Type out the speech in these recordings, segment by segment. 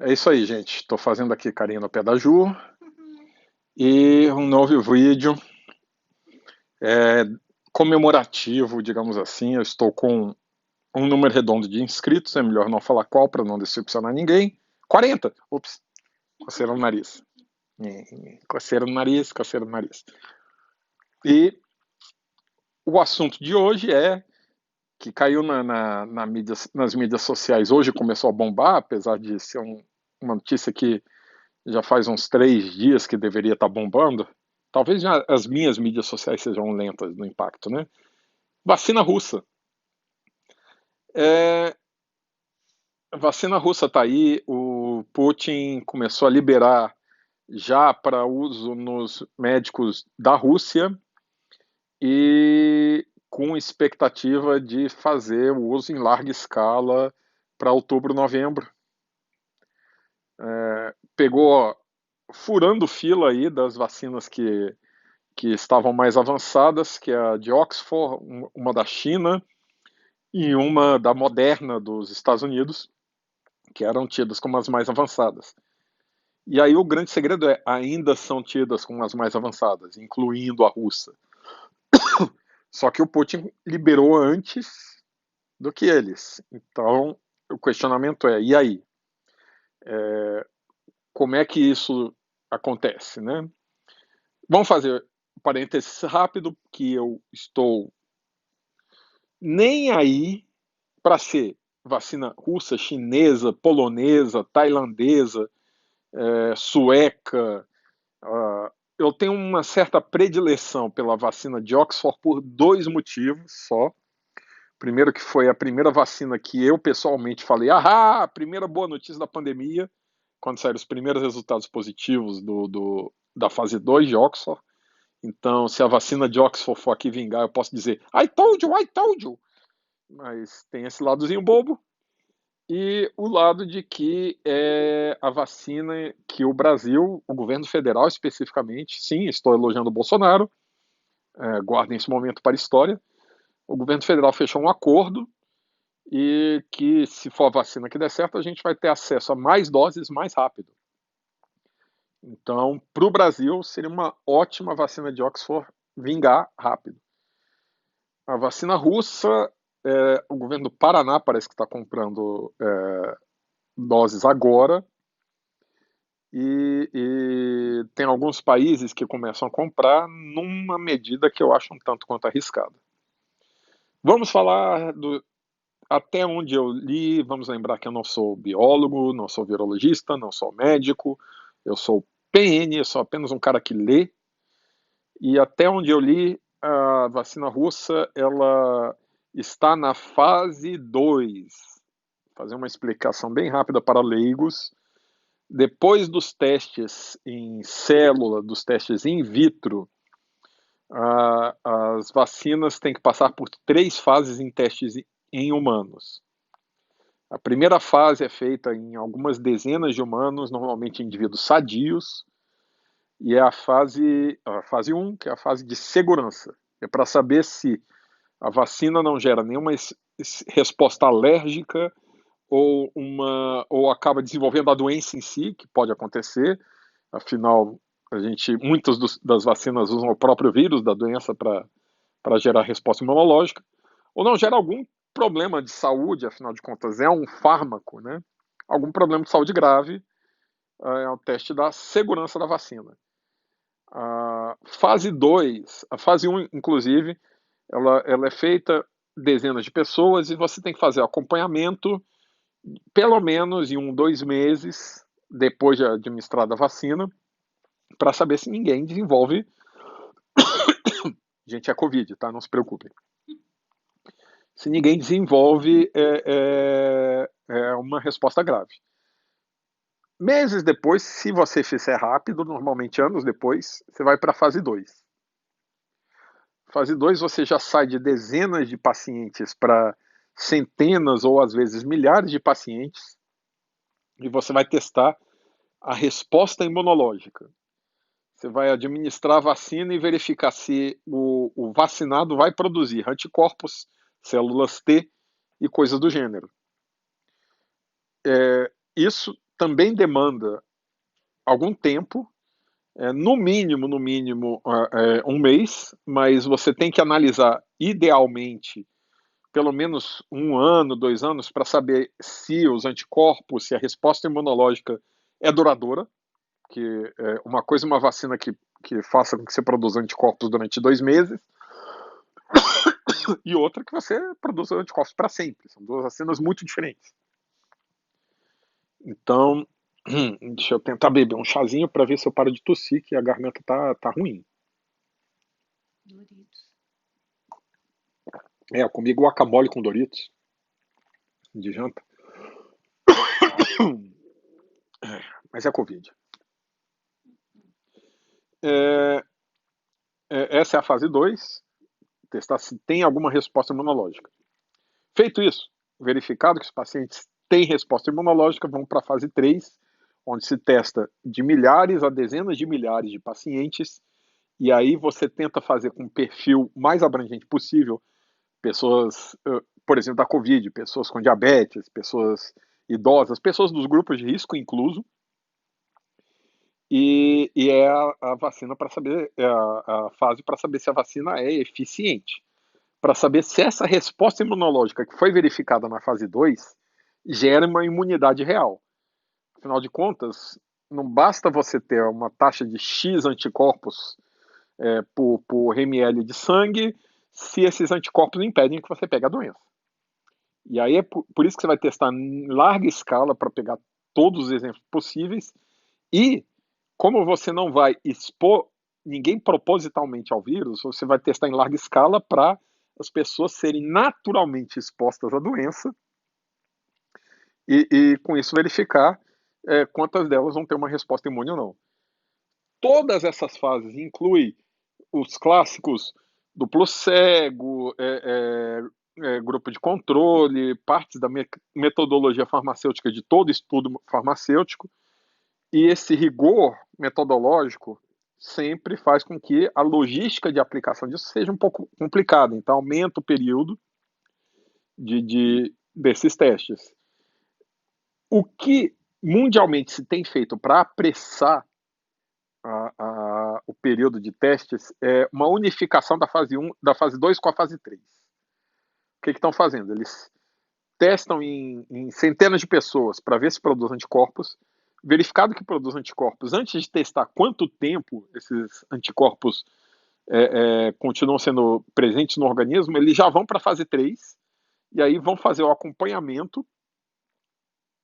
É isso aí, gente. Estou fazendo aqui carinho no pé da Ju e um novo vídeo é, comemorativo, digamos assim. Eu estou com um número redondo de inscritos, é melhor não falar qual para não decepcionar ninguém. 40! Ups, coceira no nariz. Coceira no nariz, coceira no nariz. E o assunto de hoje é que caiu nas mídias sociais. Hoje começou a bombar, apesar de ser uma notícia que já faz uns 3 dias que deveria estar bombando. Talvez já as minhas mídias sociais sejam lentas no impacto, né? Vacina russa. É, a vacina russa está aí, o Putin começou a liberar já para uso nos médicos da Rússia e com expectativa de fazer o uso em larga escala para outubro, novembro. Pegou furando fila aí das vacinas que estavam mais avançadas, que é a de Oxford, uma da China e uma da Moderna dos Estados Unidos, que eram tidas como as mais avançadas. E aí o grande segredo é, ainda são tidas como as mais avançadas, incluindo a russa. Só que o Putin liberou antes do que eles. Então, o questionamento é, e aí? Como é que isso acontece, né? Vamos fazer um parênteses rápido, que eu estou nem aí para ser vacina russa, chinesa, polonesa, tailandesa, sueca. Eu tenho uma certa predileção pela vacina de Oxford por dois motivos só. Primeiro que foi a primeira vacina que eu pessoalmente falei, ah, primeira boa notícia da pandemia, quando saíram os primeiros resultados positivos da fase 2 de Oxford. Então, se a vacina de Oxford for aqui vingar, eu posso dizer I told you, I told you. Mas tem esse ladozinho bobo. E o lado de que é a vacina que o Brasil, o governo federal especificamente, sim, estou elogiando o Bolsonaro, guardem esse momento para a história, o governo federal fechou um acordo e que, se for a vacina que der certo, a gente vai ter acesso a mais doses mais rápido. Então, para o Brasil, seria uma ótima vacina de Oxford vingar rápido. A vacina russa, o governo do Paraná parece que está comprando doses agora, e tem alguns países que começam a comprar numa medida que eu acho um tanto quanto arriscada. Vamos falar até onde eu li, vamos lembrar que eu não sou biólogo, não sou virologista, não sou médico, eu sou PN, eu sou apenas um cara que lê, e até onde eu li, a vacina russa, ela está na fase 2. Fazer uma explicação bem rápida para leigos. Depois dos testes em célula, dos testes in vitro, as vacinas têm que passar por 3 fases em testes em humanos. A primeira fase é feita em algumas dezenas de humanos, normalmente indivíduos sadios, e é a fase 1, que é a fase de segurança. É para saber se a vacina não gera nenhuma resposta alérgica ou acaba desenvolvendo a doença em si, que pode acontecer. Afinal, muitas das vacinas usam o próprio vírus da doença para gerar resposta imunológica, ou não gera algum problema de saúde, afinal de contas é um fármaco, né? Algum problema de saúde grave, é o teste da segurança da vacina. A fase 2, a fase 1, inclusive, ela é feita dezenas de pessoas e você tem que fazer acompanhamento pelo menos em 2 meses depois de administrada a vacina, para saber se ninguém desenvolve. Gente, é Covid, tá? Não se preocupem. Se ninguém desenvolve uma resposta grave. Meses depois, se você fizer rápido, normalmente anos depois, você vai para a fase 2. Fase 2 você já sai de dezenas de pacientes para centenas ou às vezes milhares de pacientes e você vai testar a resposta imunológica. Você vai administrar a vacina e verificar se o vacinado vai produzir anticorpos, células T e coisas do gênero. Isso também demanda algum tempo, no mínimo, um mês, mas você tem que analisar, idealmente, pelo menos 1 ano, 2 anos, para saber se os anticorpos, se a resposta imunológica é duradoura, que uma coisa é uma vacina que faça com que você produza anticorpos durante 2 meses, e outra que você produza anticorpos para sempre. São duas vacinas muito diferentes. Então, deixa eu tentar beber um chazinho para ver se eu paro de tossir, que a garganta tá ruim. Doritos. Eu comi guacamole com Doritos de janta. Mas é Covid. Essa é a fase 2, testar se tem alguma resposta imunológica. Feito isso, verificado que os pacientes têm resposta imunológica, vão para a fase 3, onde se testa de milhares a dezenas de milhares de pacientes, e aí você tenta fazer com um perfil mais abrangente possível, pessoas, por exemplo, da Covid, pessoas com diabetes, pessoas idosas, pessoas dos grupos de risco incluso, e é a vacina para saber, a fase para saber se a vacina é eficiente, para saber se essa resposta imunológica que foi verificada na fase 2 gera uma imunidade real. Afinal de contas, não basta você ter uma taxa de X anticorpos por ml de sangue, se esses anticorpos impedem que você pegue a doença. E aí é por isso que você vai testar em larga escala para pegar todos os exemplos possíveis, e como você não vai expor ninguém propositalmente ao vírus, você vai testar em larga escala para as pessoas serem naturalmente expostas à doença e com isso verificar quantas delas vão ter uma resposta imune ou não. Todas essas fases incluem os clássicos duplo cego, grupo de controle, partes da metodologia farmacêutica de todo estudo farmacêutico, e esse rigor metodológico sempre faz com que a logística de aplicação disso seja um pouco complicada, então aumenta o período desses testes. O que mundialmente se tem feito para apressar o período de testes é uma unificação da fase 1, da fase 2 com a fase 3. O que estão fazendo? Eles testam em centenas de pessoas para ver se produz anticorpos. Verificado que produz anticorpos, antes de testar quanto tempo esses anticorpos continuam sendo presentes no organismo, eles já vão para a fase 3 e aí vão fazer o acompanhamento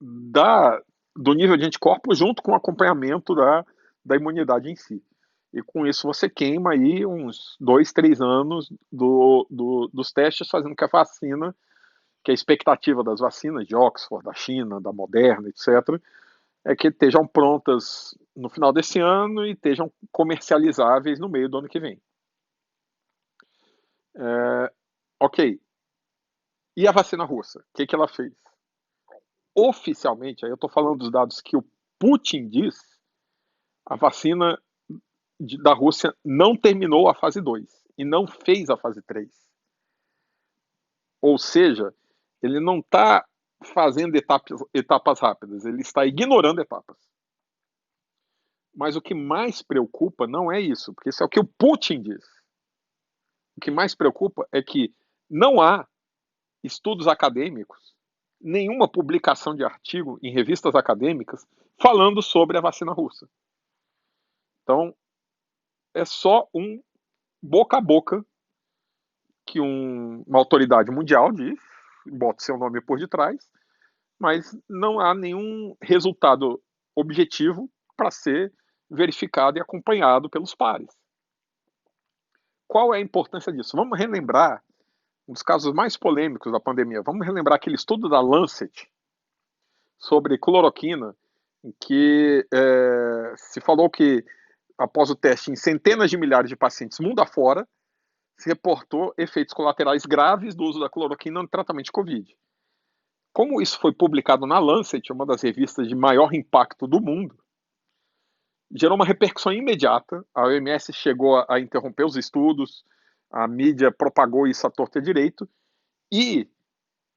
do nível de anticorpos junto com o acompanhamento da imunidade em si. E com isso você queima aí uns 2, 3 anos dos testes, fazendo que a vacina, que a expectativa das vacinas de Oxford, da China, da Moderna, etc., é que estejam prontas no final desse ano e estejam comercializáveis no meio do ano que vem. Ok. E a vacina russa? O que ela fez? Oficialmente, aí eu estou falando dos dados que o Putin diz, a vacina da Rússia não terminou a fase 2 e não fez a fase 3. Ou seja, ele não está fazendo etapas rápidas, ele está ignorando etapas. Mas o que mais preocupa não é isso, porque isso é o que o Putin diz. O que mais preocupa é que não há estudos acadêmicos, nenhuma publicação de artigo em revistas acadêmicas falando sobre a vacina russa. Então, é só um boca a boca que uma autoridade mundial diz, bota seu nome por detrás, mas não há nenhum resultado objetivo para ser verificado e acompanhado pelos pares. Qual é a importância disso? Vamos relembrar um dos casos mais polêmicos da pandemia. Vamos relembrar aquele estudo da Lancet sobre cloroquina, em que se falou que, após o teste em centenas de milhares de pacientes mundo afora, se reportou efeitos colaterais graves do uso da cloroquina no tratamento de Covid. Como isso foi publicado na Lancet, uma das revistas de maior impacto do mundo, gerou uma repercussão imediata. A OMS chegou a interromper os estudos, a mídia propagou isso à torta e à direito, e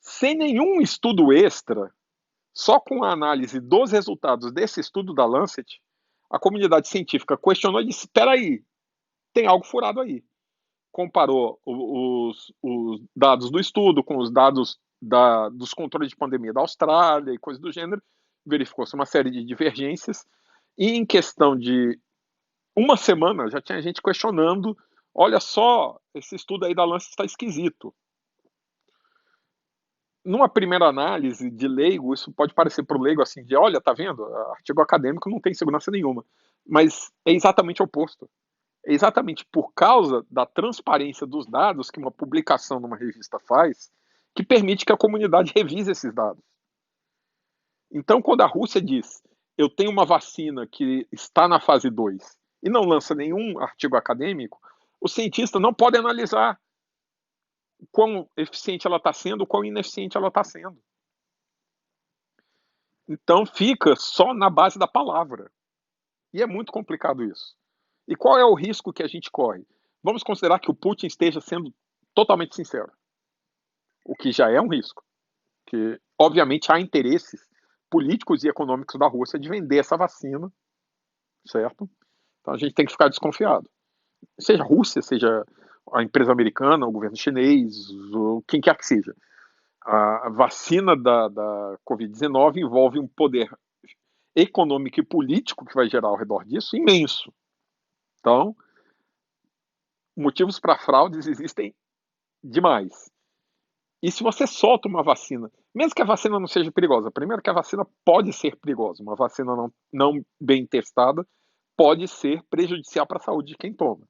sem nenhum estudo extra, Só com a análise dos resultados desse estudo da Lancet, a comunidade científica questionou e disse: espera aí, tem algo furado aí. Comparou os dados do estudo com os dados dos controles de pandemia da Austrália e coisas do gênero, verificou-se uma série de divergências, e em questão de uma semana já tinha gente questionando: olha só, esse estudo aí da Lancet está esquisito. Numa primeira análise de leigo, isso pode parecer para o leigo assim, de olha, tá vendo? Artigo acadêmico não tem segurança nenhuma. Mas é exatamente o oposto. É exatamente por causa da transparência dos dados que uma publicação numa revista faz, que permite que a comunidade revise esses dados. Então, quando a Rússia diz: eu tenho uma vacina que está na fase 2 e não lança nenhum artigo acadêmico, os cientistas não podem analisar quão eficiente ela está sendo, quão ineficiente ela está sendo. Então fica só na base da palavra. E é muito complicado isso. E qual é o risco que a gente corre? Vamos considerar que o Putin esteja sendo totalmente sincero, o que já é um risco, que obviamente há interesses políticos e econômicos da Rússia de vender essa vacina, certo? Então a gente tem que ficar desconfiado. Seja a Rússia, seja a empresa americana, o governo chinês, ou quem quer que seja. A vacina da Covid-19 envolve um poder econômico e político que vai gerar ao redor disso imenso. Então, motivos para fraudes existem demais. E se você solta uma vacina, mesmo que a vacina não seja perigosa, primeiro que a vacina pode ser perigosa, uma vacina não bem testada pode ser prejudicial para a saúde de quem toma.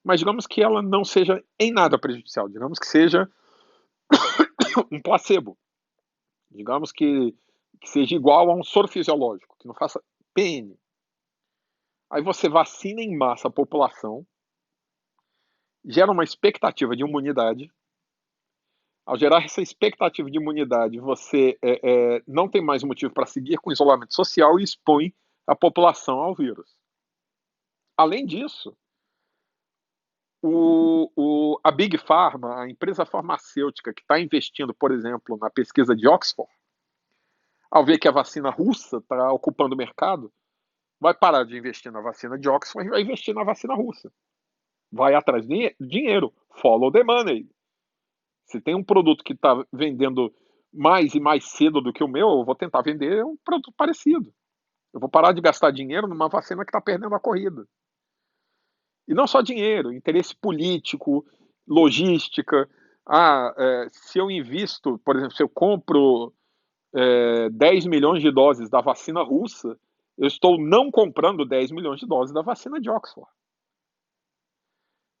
Mas digamos que ela não seja em nada prejudicial, digamos que seja um placebo, digamos que seja igual a um soro fisiológico, que não faça PN. Aí você vacina em massa a população, gera uma expectativa de imunidade. Ao gerar essa expectativa de imunidade, você não tem mais motivo para seguir com isolamento social e expõe a população ao vírus. Além disso, a Big Pharma, a empresa farmacêutica que está investindo, por exemplo, na pesquisa de Oxford, ao ver que a vacina russa está ocupando o mercado, vai parar de investir na vacina de Oxford e vai investir na vacina russa. Vai atrás de dinheiro, follow the money. Se tem um produto que está vendendo mais e mais cedo do que o meu, eu vou tentar vender um produto parecido. Eu vou parar de gastar dinheiro numa vacina que está perdendo a corrida. E não só dinheiro, interesse político, logística. Se eu invisto, por exemplo, se eu compro 10 milhões de doses da vacina russa, eu estou não comprando 10 milhões de doses da vacina de Oxford.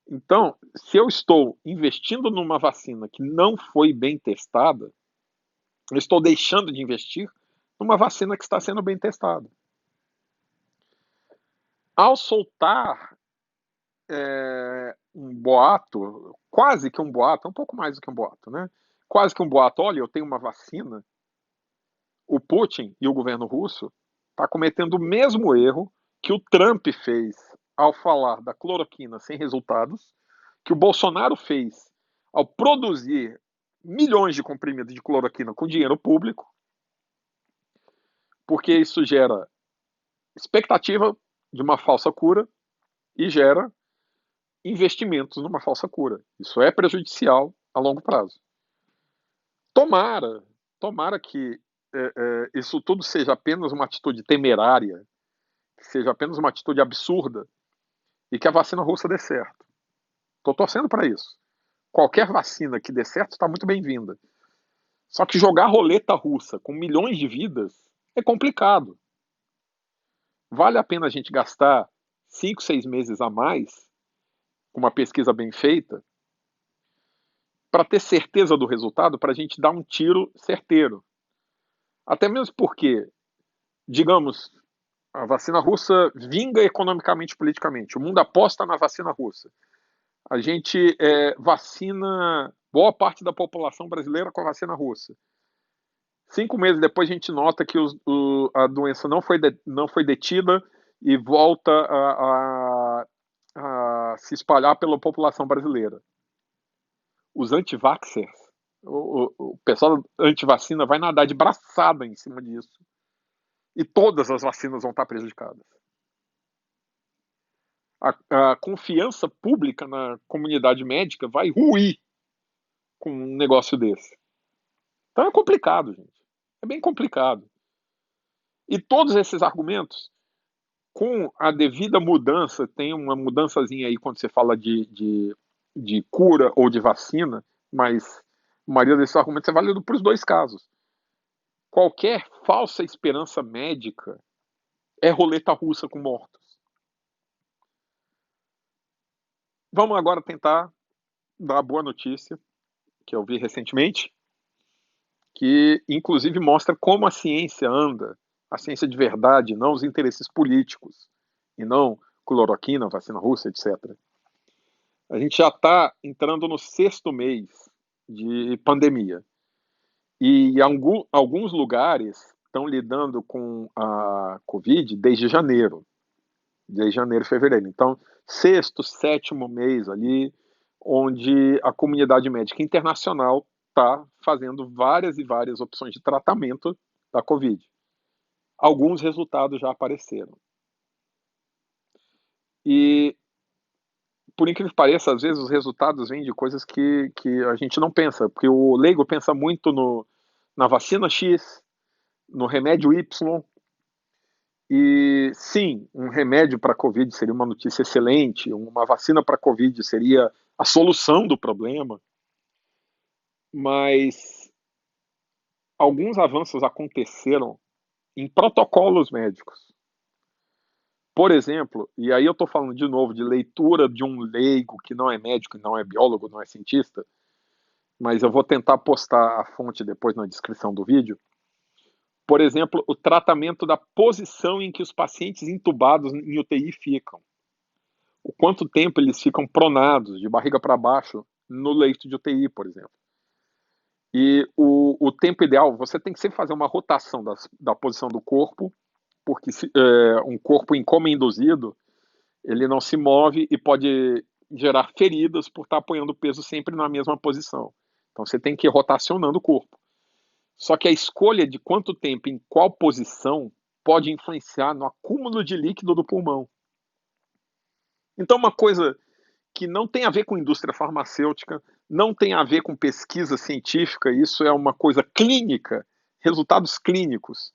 Então, se eu estou investindo numa vacina que não foi bem testada, eu estou deixando de investir numa vacina que está sendo bem testada. Ao soltar um boato, quase que um boato, um pouco mais do que um boato, né? Quase que um boato, olha, eu tenho uma vacina, o Putin e o governo russo está cometendo o mesmo erro que o Trump fez ao falar da cloroquina sem resultados, que o Bolsonaro fez ao produzir milhões de comprimidos de cloroquina com dinheiro público, porque isso gera expectativa de uma falsa cura e gera investimentos numa falsa cura. Isso é prejudicial a longo prazo. Tomara que isso tudo seja apenas uma atitude temerária, que seja apenas uma atitude absurda e que a vacina russa dê certo. Estou torcendo para isso. Qualquer vacina que dê certo está muito bem-vinda. Só que jogar roleta russa com milhões de vidas é complicado. Vale a pena a gente gastar 5, 6 meses a mais com uma pesquisa bem feita para ter certeza do resultado, para a gente dar um tiro certeiro. Até mesmo porque, digamos, a vacina russa vinga economicamente e politicamente. O mundo aposta na vacina russa. A gente vacina boa parte da população brasileira com a vacina russa. 5 meses depois a gente nota que a doença não foi detida e volta a se espalhar pela população brasileira. Os antivaxxers, O pessoal anti-vacina vai nadar de braçada em cima disso. E todas as vacinas vão estar prejudicadas. A confiança pública na comunidade médica vai ruir com um negócio desse. Então é complicado, gente. É bem complicado. E todos esses argumentos, com a devida mudança, tem uma mudançazinha aí quando você fala de cura ou de vacina, mas a maioria desses argumentos é válido para os dois casos. Qualquer falsa esperança médica é roleta russa com mortos. Vamos agora tentar dar a boa notícia, que eu vi recentemente, que inclusive mostra como a ciência anda, a ciência de verdade, não os interesses políticos, e não cloroquina, vacina russa, etc. A gente já está entrando no 6º mês de pandemia. E alguns lugares estão lidando com a Covid desde janeiro, fevereiro. Então, 6º, 7º mês ali, onde a comunidade médica internacional está fazendo várias e várias opções de tratamento da Covid. Alguns resultados já apareceram. E, por incrível que pareça, às vezes os resultados vêm de coisas que a gente não pensa, porque o leigo pensa muito na vacina X, no remédio Y, e sim, um remédio para a Covid seria uma notícia excelente, uma vacina para a Covid seria a solução do problema, mas alguns avanços aconteceram em protocolos médicos. Por exemplo, e aí eu estou falando de novo de leitura de um leigo que não é médico, não é biólogo, não é cientista, mas eu vou tentar postar a fonte depois na descrição do vídeo. Por exemplo, o tratamento da posição em que os pacientes intubados em UTI ficam. O quanto tempo eles ficam pronados, de barriga para baixo, no leito de UTI, por exemplo. E o tempo ideal, você tem que sempre fazer uma rotação da posição do corpo, porque um corpo em coma induzido, ele não se move e pode gerar feridas por estar apoiando o peso sempre na mesma posição. Então você tem que ir rotacionando o corpo. Só que a escolha de quanto tempo em qual posição pode influenciar no acúmulo de líquido do pulmão. Então uma coisa que não tem a ver com indústria farmacêutica, não tem a ver com pesquisa científica, isso é uma coisa clínica, resultados clínicos,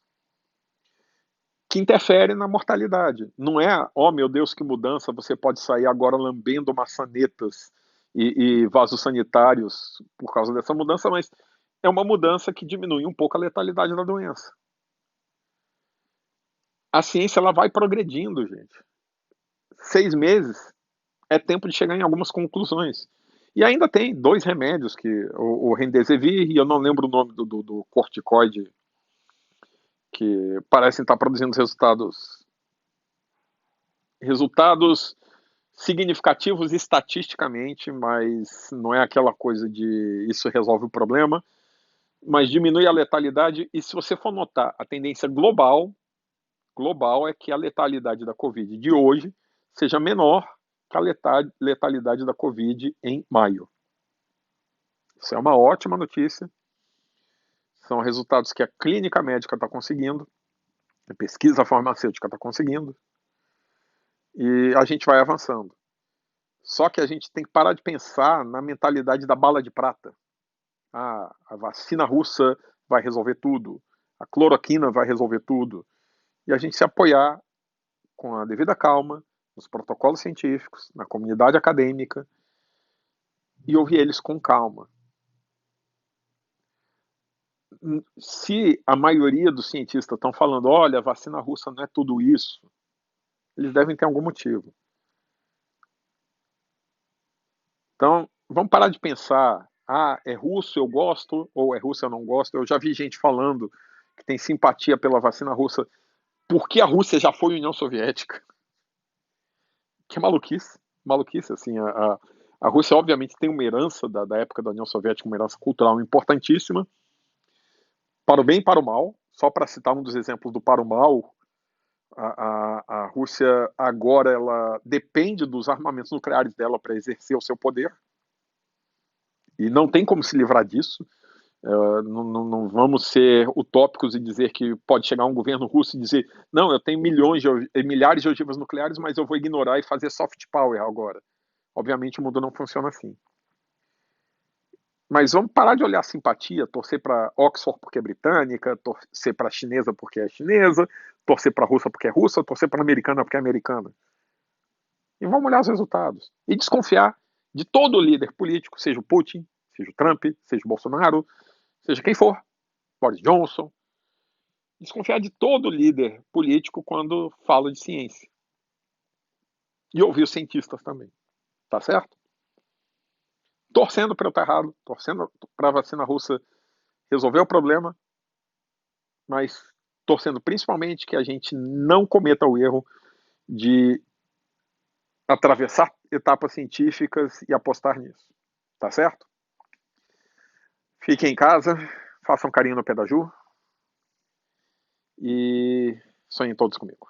que interfere na mortalidade. Não é, oh meu Deus, que mudança, você pode sair agora lambendo maçanetas e vasos sanitários por causa dessa mudança, mas é uma mudança que diminui um pouco a letalidade da doença. A ciência ela vai progredindo, gente. 6 meses é tempo de chegar em algumas conclusões. E ainda tem 2 remédios, que o Remdesivir e eu não lembro o nome do corticoide, que parecem estar produzindo resultados significativos estatisticamente, mas não é aquela coisa de isso resolve o problema, mas diminui a letalidade. E se você for notar, a tendência global é que a letalidade da Covid de hoje seja menor que a letalidade da Covid em maio. Isso é uma ótima notícia. São resultados que a clínica médica está conseguindo, a pesquisa farmacêutica está conseguindo, e a gente vai avançando. Só que a gente tem que parar de pensar na mentalidade da bala de prata. Ah, a vacina russa vai resolver tudo, a cloroquina vai resolver tudo. E a gente se apoiar com a devida calma, nos protocolos científicos, na comunidade acadêmica, e ouvir eles com calma. Se a maioria dos cientistas estão falando, olha, a vacina russa não é tudo isso, eles devem ter algum motivo. Então, vamos parar de pensar, ah, é russo, eu gosto, ou é russo, eu não gosto. Eu já vi gente falando que tem simpatia pela vacina russa porque a Rússia já foi União Soviética. Que é maluquice, maluquice, assim, a Rússia obviamente tem uma herança da época da União Soviética, uma herança cultural importantíssima, para o bem e para o mal. Só para citar um dos exemplos do para o mal, a Rússia agora ela depende dos armamentos nucleares dela para exercer o seu poder, e não tem como se livrar disso. Não vamos ser utópicos e dizer que pode chegar um governo russo e dizer não, eu tenho milhares de ogivas nucleares, mas eu vou ignorar e fazer soft power agora. Obviamente o mundo não funciona assim. Mas vamos parar de olhar simpatia, torcer para Oxford porque é britânica, torcer para a chinesa porque é chinesa, torcer para a russa porque é russa, torcer para a americana porque é americana. E vamos olhar os resultados. E desconfiar de todo líder político, seja o Putin, seja o Trump, seja o Bolsonaro, seja quem for, Boris Johnson. Desconfiar de todo líder político quando fala de ciência. E ouvir os cientistas também. Tá certo? Torcendo para eu estar errado, torcendo para a vacina russa resolver o problema, mas torcendo principalmente que a gente não cometa o erro de atravessar etapas científicas e apostar nisso. Tá certo? Fiquem em casa, façam carinho no pé da Ju e sonhem todos comigo.